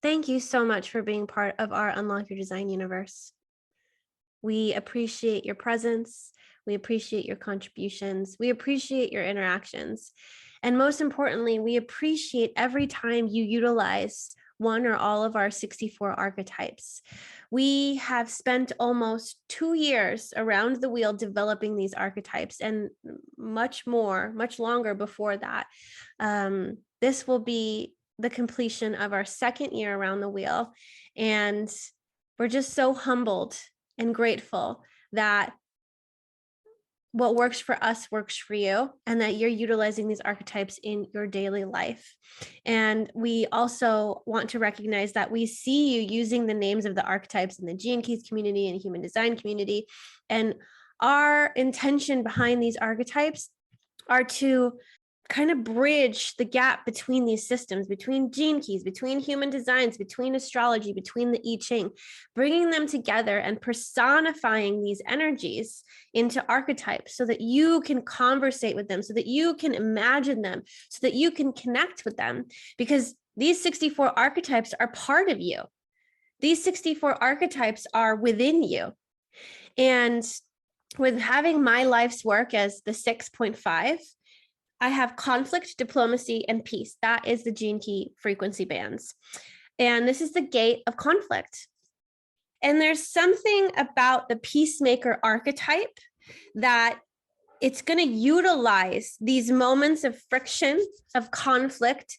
Thank you so much for being part of our Unlock Your Design universe. We appreciate your presence. We appreciate your contributions. We appreciate your interactions. And most importantly, we appreciate every time you utilize one or all of our 64 archetypes. We have spent almost 2 years around the wheel developing these archetypes, and much longer before that. This will be the completion of our 2nd year around the wheel. And we're just so humbled and grateful that what works for us works for you, and that you're utilizing these archetypes in your daily life. And we also want to recognize that we see you using the names of the archetypes in the Gene Keys community and human design community. And our intention behind these archetypes are to kind of bridge the gap between these systems, between Gene Keys, between human designs, between astrology, between the I Ching, bringing them together and personifying these energies into archetypes so that you can conversate with them, so that you can imagine them, so that you can connect with them, because these 64 archetypes are part of you. These 64 archetypes are within you. And with having my life's work as the 6.5, I have conflict, diplomacy, and peace. That is the Gene Key frequency bands. And this is the gate of conflict. And there's something about the peacemaker archetype that it's going to utilize these moments of friction, of conflict,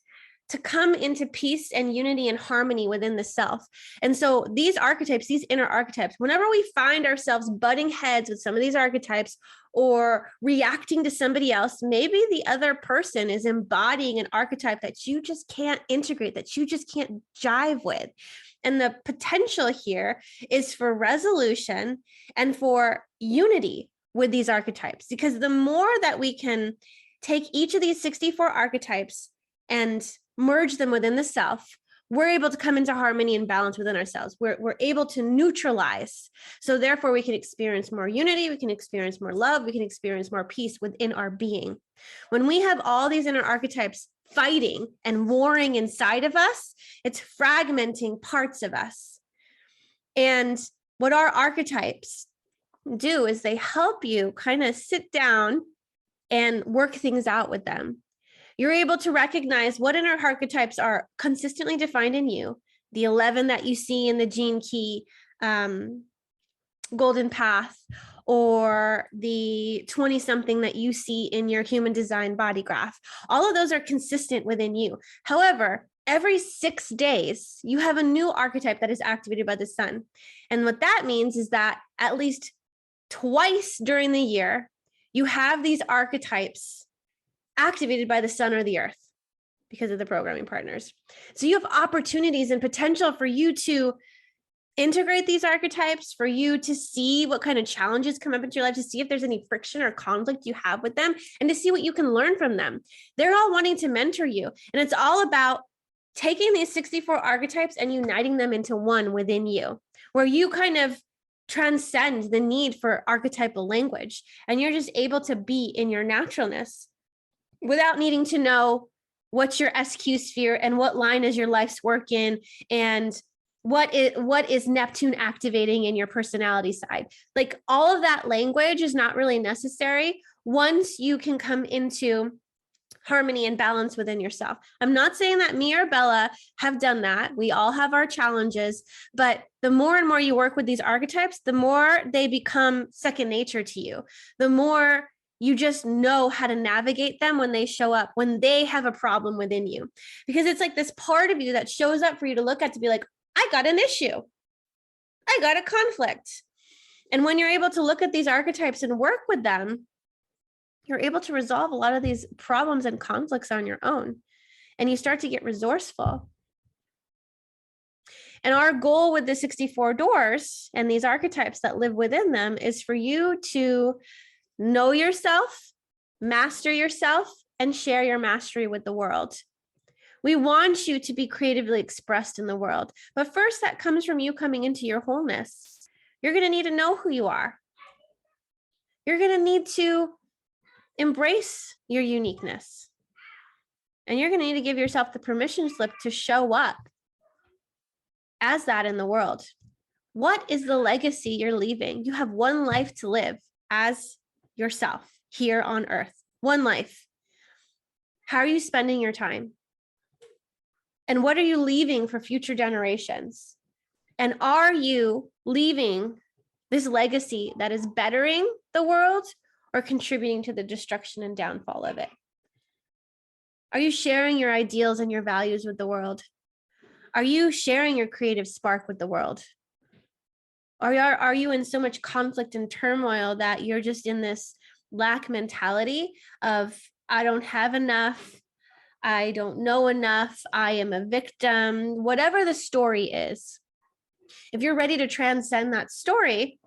to come into peace and unity and harmony within the self. And so these archetypes, these inner archetypes, whenever we find ourselves butting heads with some of these archetypes or reacting to somebody else, maybe the other person is embodying an archetype that you just can't integrate, that you just can't jive with. And the potential here is for resolution and for unity with these archetypes, because the more that we can take each of these 64 archetypes and merge them within the self, we're able to come into harmony and balance within ourselves. We're able to neutralize. So therefore we can experience more unity, we can experience more love, we can experience more peace within our being. When we have all these inner archetypes fighting and warring inside of us, it's fragmenting parts of us. And what our archetypes do is they help you kind of sit down and work things out with them. You're able to recognize what inner archetypes are consistently defined in you, the 11 that you see in the Gene Key golden path, or the 20-something that you see in your human design body graph. All of those are consistent within you. However, every 6 days, you have a new archetype that is activated by the sun. And what that means is that at least twice during the year, you have these archetypes activated by the sun or the earth because of the programming partners. So you have opportunities and potential for you to integrate these archetypes, for you to see what kind of challenges come up into your life, to see if there's any friction or conflict you have with them, and to see what you can learn from them. They're all wanting to mentor you. And it's all about taking these 64 archetypes and uniting them into one within you, where you kind of transcend the need for archetypal language. And you're just able to be in your naturalness without needing to know what's your SQ sphere and what line is your life's work in, and what is Neptune activating in your personality side. Like, all of that language is not really necessary once you can come into harmony and balance within yourself. I'm not saying that me or Bella have done that. We all have our challenges, but the more and more you work with these archetypes, the more they become second nature to you. The more you just know how to navigate them when they show up, when they have a problem within you. Because it's like this part of you that shows up for you to look at, to be like, I got an issue. I got a conflict. And when you're able to look at these archetypes and work with them, you're able to resolve a lot of these problems and conflicts on your own. And you start to get resourceful. And our goal with the 64 doors and these archetypes that live within them is for you to know yourself, master yourself, and share your mastery with the world. We want you to be creatively expressed in the world. But first, that comes from you coming into your wholeness. You're going to need to know who you are. You're going to need to embrace your uniqueness. And you're going to need to give yourself the permission slip to show up as that in the world. What is the legacy you're leaving? You have one life to live as yourself here on earth. One life. How are you spending your time? And what are you leaving for future generations? And are you leaving this legacy that is bettering the world or contributing to the destruction and downfall of it? Are you sharing your ideals and your values with the world? Are you sharing your creative spark with the world? Are you in so much conflict and turmoil that you're just in this lack mentality of, I don't have enough, I don't know enough, I am a victim, whatever the story is? If you're ready to transcend that story,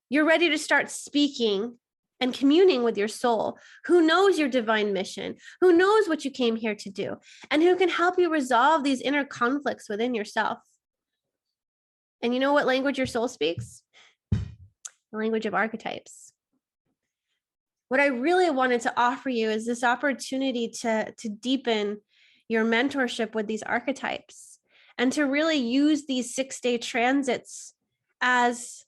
you're ready to start speaking and communing with your soul, who knows your divine mission, who knows what you came here to do, and who can help you resolve these inner conflicts within yourself. And you know what language your soul speaks? The language of archetypes. What I really wanted to offer you is this opportunity to deepen your mentorship with these archetypes and to really use these 6-day transits as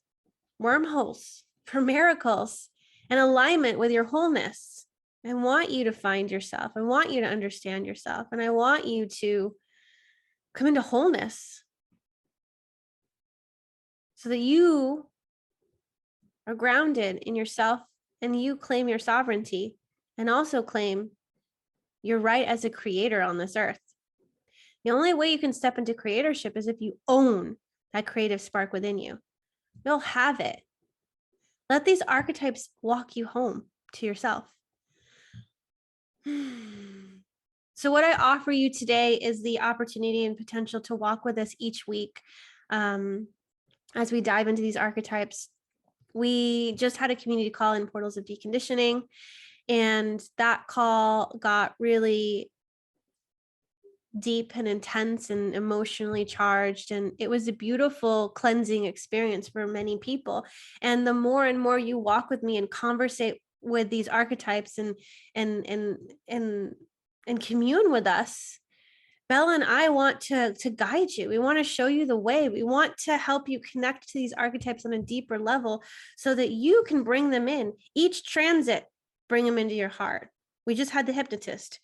wormholes for miracles and alignment with your wholeness. I want you to find yourself. I want you to understand yourself. And I want you to come into wholeness so that you are grounded in yourself and you claim your sovereignty and also claim your right as a creator on this earth. The only way you can step into creatorship is if you own that creative spark within you. You'll have it. Let these archetypes walk you home to yourself. So what I offer you today is the opportunity and potential to walk with us each week as we dive into these archetypes. We just had a community call in Portals of Deconditioning, and that call got really deep and intense and emotionally charged, and it was a beautiful cleansing experience for many people. And the more and more you walk with me and conversate with these archetypes and commune with us, Bella and I want to guide you. We want to show you the way. We want to help you connect to these archetypes on a deeper level so that you can bring them in. Each transit, bring them into your heart. We just had the hypnotist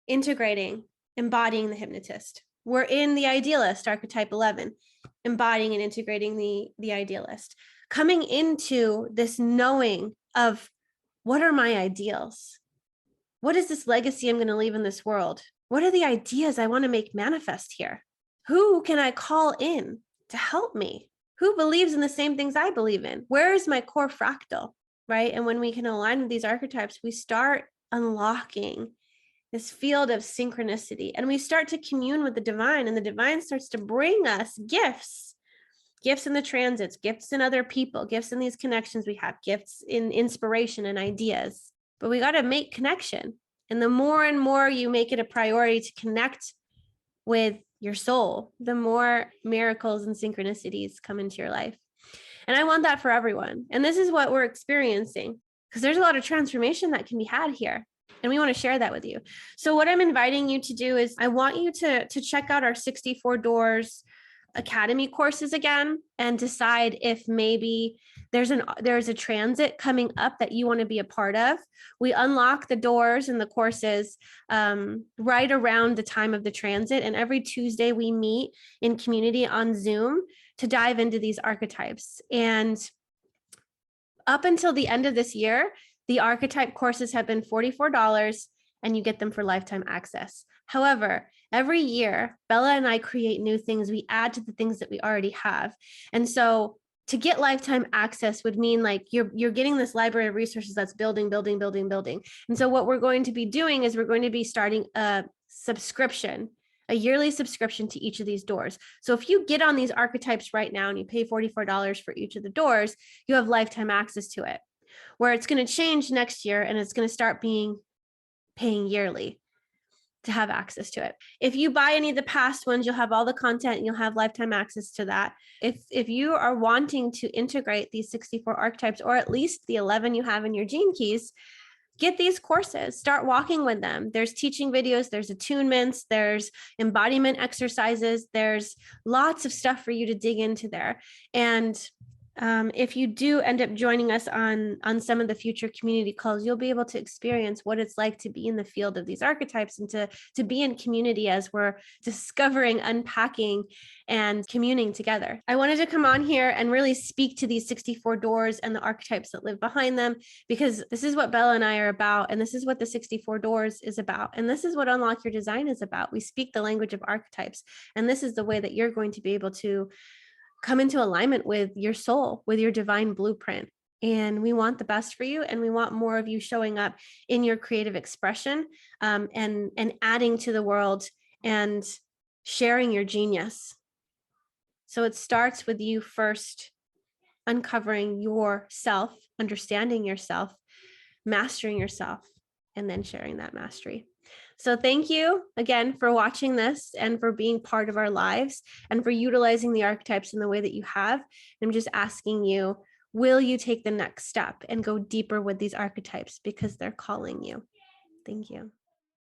integrating, embodying the hypnotist. We're in the idealist, archetype 11, embodying and integrating the idealist. Coming into this knowing of, what are my ideals? What is this legacy I'm going to leave in this world? What are the ideas I want to make manifest here? Who can I call in to help me? Who believes in the same things I believe in? Where is my core fractal, right? And when we can align with these archetypes, we start unlocking this field of synchronicity, and we start to commune with the divine, and the divine starts to bring us gifts in the transits, gifts in other people, gifts in these connections we have, gifts in inspiration and ideas. But we got to make connection. And the more and more you make it a priority to connect with your soul, the more miracles and synchronicities come into your life. And I want that for everyone. And this is what we're experiencing, because there's a lot of transformation that can be had here. And we want to share that with you. So what I'm inviting you to do is I want you to check out our 64 Doors Academy courses again and decide if maybe there's a transit coming up that you want to be a part of. We unlock the doors and the courses right around the time of the transit. And every Tuesday we meet in community on Zoom to dive into these archetypes. And up until the end of this year, the archetype courses have been $44 and you get them for lifetime access. However, every year, Bella and I create new things. We add to the things that we already have. And so to get lifetime access would mean like you're getting this library of resources that's building. And so what we're going to be doing is we're going to be starting a subscription, a yearly subscription to each of these doors. So if you get on these archetypes right now and you pay $44 for each of the doors, you have lifetime access to it. Where it's going to change next year and it's going to start paying yearly to have access to it. If you buy any of the past ones, you'll have all the content and you'll have lifetime access to that. If you are wanting to integrate these 64 archetypes, or at least the 11 you have in your gene keys, get these courses, start walking with them. There's teaching videos, there's attunements, there's embodiment exercises, there's lots of stuff for you to dig into there. And if you do end up joining us on some of the future community calls, you'll be able to experience what it's like to be in the field of these archetypes and to be in community as we're discovering, unpacking, and communing together. I wanted to come on here and really speak to these 64 doors and the archetypes that live behind them, because this is what Bella and I are about, and this is what the 64 doors is about, and this is what Unlock Your Design is about. We speak the language of archetypes, and this is the way that you're going to be able to come into alignment with your soul, with your divine blueprint. And we want the best for you, and we want more of you showing up in your creative expression, and adding to the world and sharing your genius. So it starts with you first uncovering yourself, understanding yourself, mastering yourself, and then sharing that mastery. So thank you again for watching this and for being part of our lives and for utilizing the archetypes in the way that you have. I'm just asking you, will you take the next step and go deeper with these archetypes because they're calling you? Thank you.